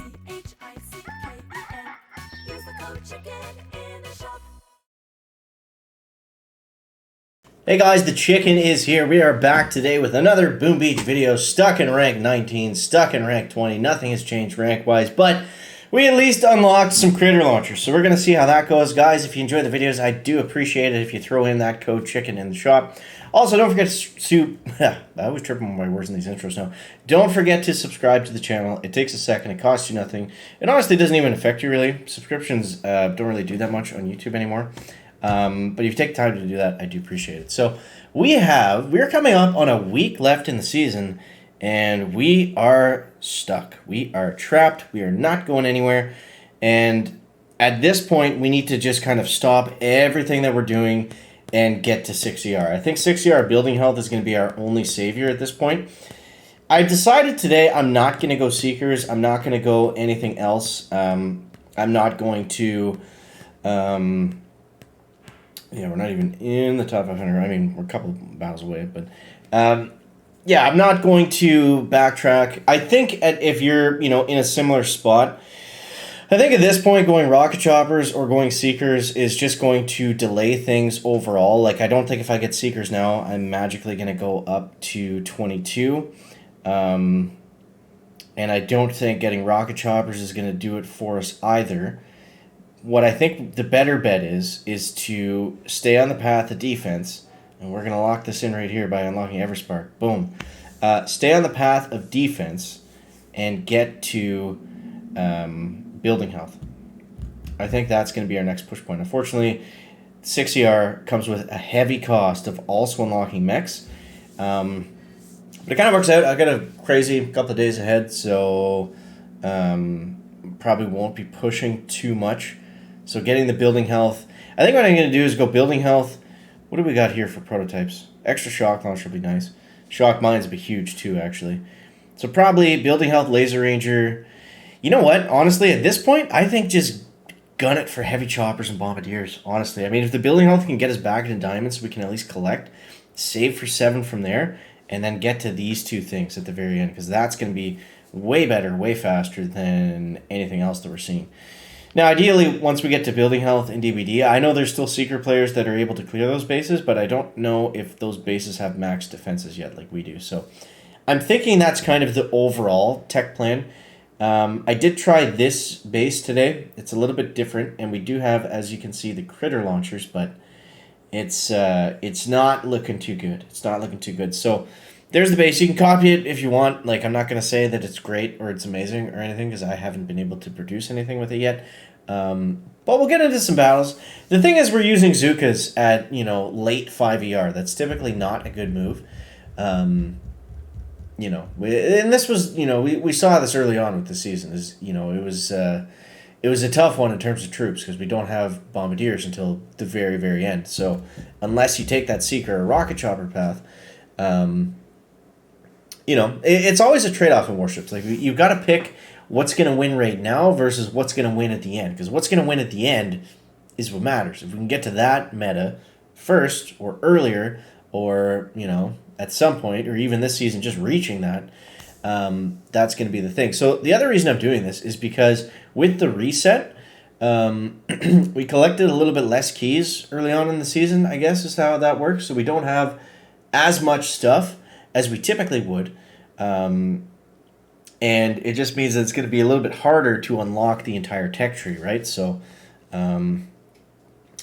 Use the code CHICKEN in the shop. Hey guys, the chicken is here. We are back today with another Boom Beach video. Stuck in rank 19, stuck in rank 20. Nothing has changed rank-wise, but we at least unlocked some critter launchers. So we're going to see how that goes. Guys, if you enjoy the videos, I do appreciate it if you throw in that code CHICKEN in the shop. Also, don't forget to... I always trip on my words in these intros now. Don't forget to subscribe to the channel. It takes a second. It costs you nothing. It honestly doesn't even affect you, really. Subscriptions don't really do that much on YouTube anymore. But if you take time to do that, I do appreciate it. So we're coming up on a week left in the season, and we are stuck. We are trapped. We are not going anywhere. And at this point, we need to just kind of stop everything that we're doing and get to 6ER. I think 6ER building health is going to be our only savior at this point. I decided today I'm not going to go Seekers. I'm not going to go anything else. I'm not going to... Yeah, we're not even in the top 500. I mean, we're a couple battles away, but yeah, I'm not going to backtrack. I think if you're, in a similar spot, I think at this point going rocket choppers or going Seekers is just going to delay things overall. Like, I don't think if I get Seekers now, I'm magically going to go up to 22. And I don't think getting rocket choppers is going to do it for us either. What I think the better bet is to stay on the path of defense, and we're going to lock this in right here by unlocking Everspark. Boom. Stay on the path of defense and get to building health. I think that's going to be our next push point. Unfortunately, 6ER comes with a heavy cost of also unlocking mechs. But it kind of works out. I've got a crazy couple of days ahead, so probably won't be pushing too much. So getting the building health. I think what I'm going to do is go building health. What do we got here for prototypes? Extra shock launcher would be nice. Shock mines would be huge too, actually. So probably building health, laser ranger. You know what? Honestly, at this point, I think just gun it for heavy choppers and bombardiers. Honestly, I mean, if the building health can get us back into diamonds, we can at least collect, save for 7 from there, and then get to these two things at the very end, because that's going to be way better, way faster than anything else that we're seeing. Now, ideally, once we get to building health and DBD, I know there's still Seeker players that are able to clear those bases, but I don't know if those bases have max defenses yet like we do. So I'm thinking that's kind of the overall tech plan. I did try this base today. It's a little bit different, and we do have, as you can see, the critter launchers, but it's not looking too good. It's not looking too good. So there's the base. You can copy it if you want. Like, I'm not going to say that it's great or it's amazing or anything because I haven't been able to produce anything with it yet. But we'll get into some battles. The thing is, we're using Zukas at, late 5ER. That's typically not a good move. And this was, we saw this early on with the season. It was a tough one in terms of troops because we don't have bombardiers until the very, very end. So unless you take that Seeker or rocket chopper path, it's always a trade-off in warships. Like, you've got to pick what's going to win right now versus what's going to win at the end. Because what's going to win at the end is what matters. If we can get to that meta first or earlier or, at some point or even this season just reaching that, that's going to be the thing. So the other reason I'm doing this is because with the reset, we collected a little bit less keys early on in the season, I guess is how that works. So we don't have as much stuff as we typically would. And it just means that it's going to be a little bit harder to unlock the entire tech tree, right? So, all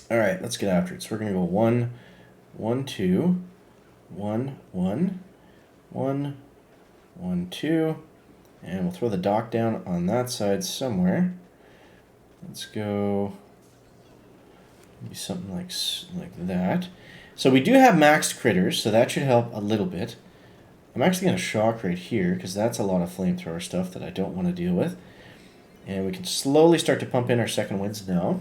right, let's get after it. So we're going to go 1, 1, 2, 1, 1, 1, 1, 2, and we'll throw the dock down on that side somewhere. Let's go maybe something like that. So we do have maxed critters, so that should help a little bit. I'm actually going to shock right here because that's a lot of flamethrower stuff that I don't want to deal with. And we can slowly start to pump in our second winds now.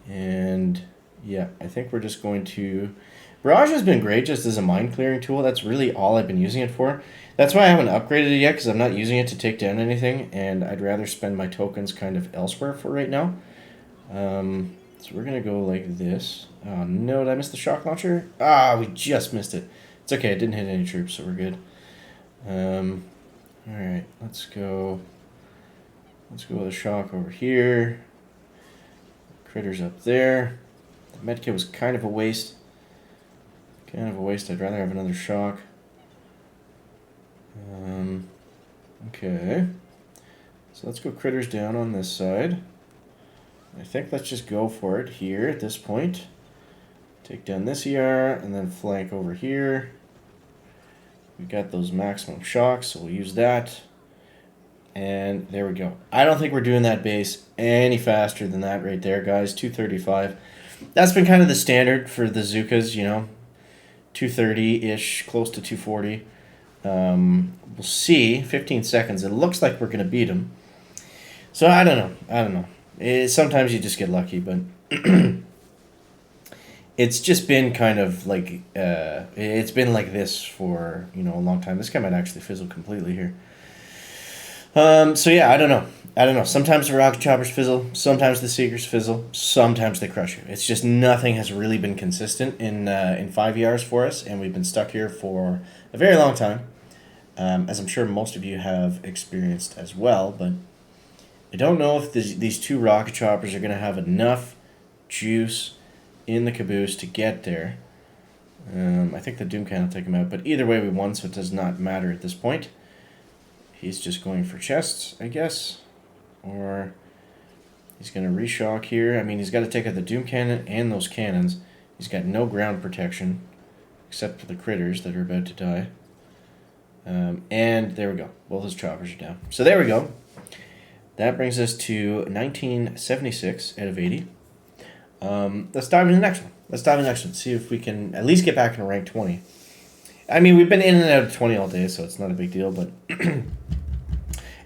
And yeah, I think we're just going to... Barrage has been great just as a mine clearing tool. That's really all I've been using it for. That's why I haven't upgraded it yet, because I'm not using it to take down anything, and I'd rather spend my tokens kind of elsewhere for right now. So we're going to go like this. Oh no, did I miss the shock launcher? We just missed it. It's okay, it didn't hit any troops, so we're good. Alright, let's go Let's go with a shock over here. Critters up there. The medkit was kind of a waste. Kind of a waste. I'd rather have another shock. Okay. So let's go critters down on this side. I think let's just go for it here at this point. Take down this ER and then flank over here. We got those maximum shocks, so we'll use that. And there we go. I don't think we're doing that base any faster than that right there, guys. 235. That's been kind of the standard for the Zukas, you know. 230-ish, close to 240. We'll see. 15 seconds. It looks like we're going to beat them. So I don't know. Sometimes you just get lucky, but it's just been kind of like it's been like this for a long time. This guy might actually fizzle completely here. So yeah, I don't know. Sometimes the rocket choppers fizzle. Sometimes the seekers fizzle. Sometimes they crush you. It's just nothing has really been consistent in 5 years for us, and we've been stuck here for a very long time, as I'm sure most of you have experienced as well. But I don't know if these two rocket choppers are going to have enough juice in the caboose to get there. I think the Doom Can will take him out, but either way we won, so it does not matter at this point. He's just going for chests, I guess. Or he's going to reshock here. I mean, he's got to take out the Doom Cannon and those cannons. He's got no ground protection, except for the critters that are about to die. And there we go. Both his choppers are down. So there we go. That brings us to 1976 out of 80. Let's dive into the next one. See if we can at least get back in rank 20. I mean, we've been in and out of 20 all day, so it's not a big deal, but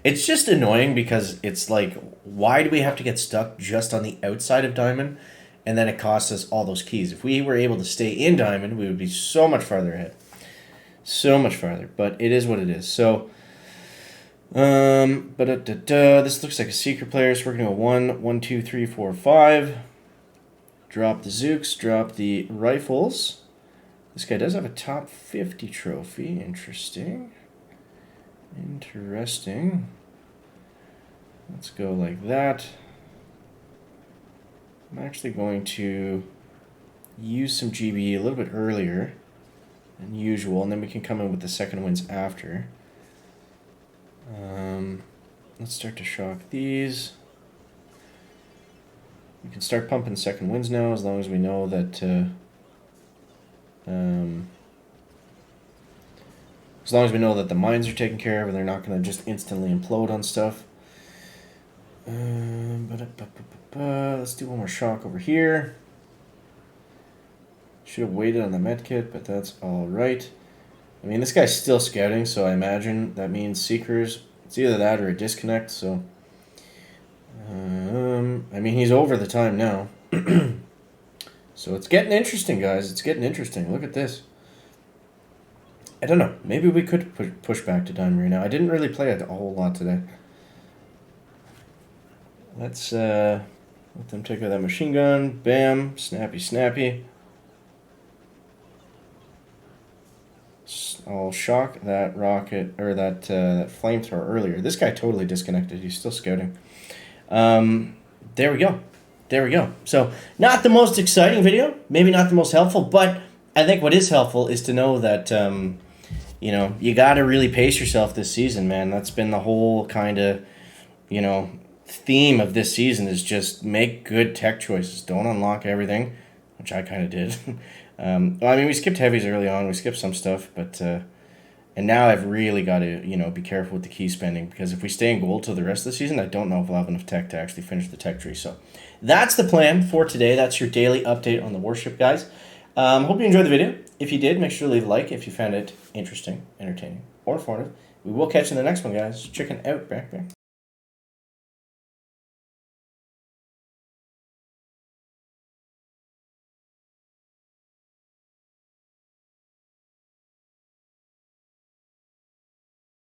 it's just annoying because it's like, why do we have to get stuck just on the outside of Diamond, and then it costs us all those keys? If we were able to stay in Diamond, we would be so much farther ahead. So much farther, but it is what it is. So, this looks like a Seeker player, so we're going to go 1, 1, 2, 3, 4, 5. Drop the Zooks, drop the rifles. This guy does have a top 50 trophy. Interesting. Let's go like that. I'm actually going to use some GB a little bit earlier than usual, and then we can come in with the second wins after. Let's start to shock these. We can start pumping second wins now, as long as we know that the mines are taken care of and they're not going to just instantly implode on stuff. Let's do one more shock over here. Should have waited on the medkit, but that's all right. I mean, this guy's still scouting, so I imagine that means Seekers. It's either that or a disconnect, so... I mean, he's over the time now. So it's getting interesting, guys. It's getting interesting. Look at this. I don't know. Maybe we could push back to Diamond right now. I didn't really play it a whole lot today. Let's let them take out that machine gun. Bam. Snappy, snappy. I'll shock that rocket, or that flamethrower earlier. This guy totally disconnected. He's still scouting. There we go. So, not the most exciting video, maybe not the most helpful, but I think what is helpful is to know that, you got to really pace yourself this season, man. That's been the whole kind of, theme of this season, is just make good tech choices. Don't unlock everything, which I kind of did. We skipped heavies early on. We skipped some stuff, but... And now I've really got to, be careful with the key spending, because if we stay in gold till the rest of the season, I don't know if we'll have enough tech to actually finish the tech tree. So that's the plan for today. That's your daily update on the Warship, guys. Hope you enjoyed the video. If you did, make sure to leave a like if you found it interesting, entertaining, or informative. We will catch you in the next one, guys. Chicken out. Back.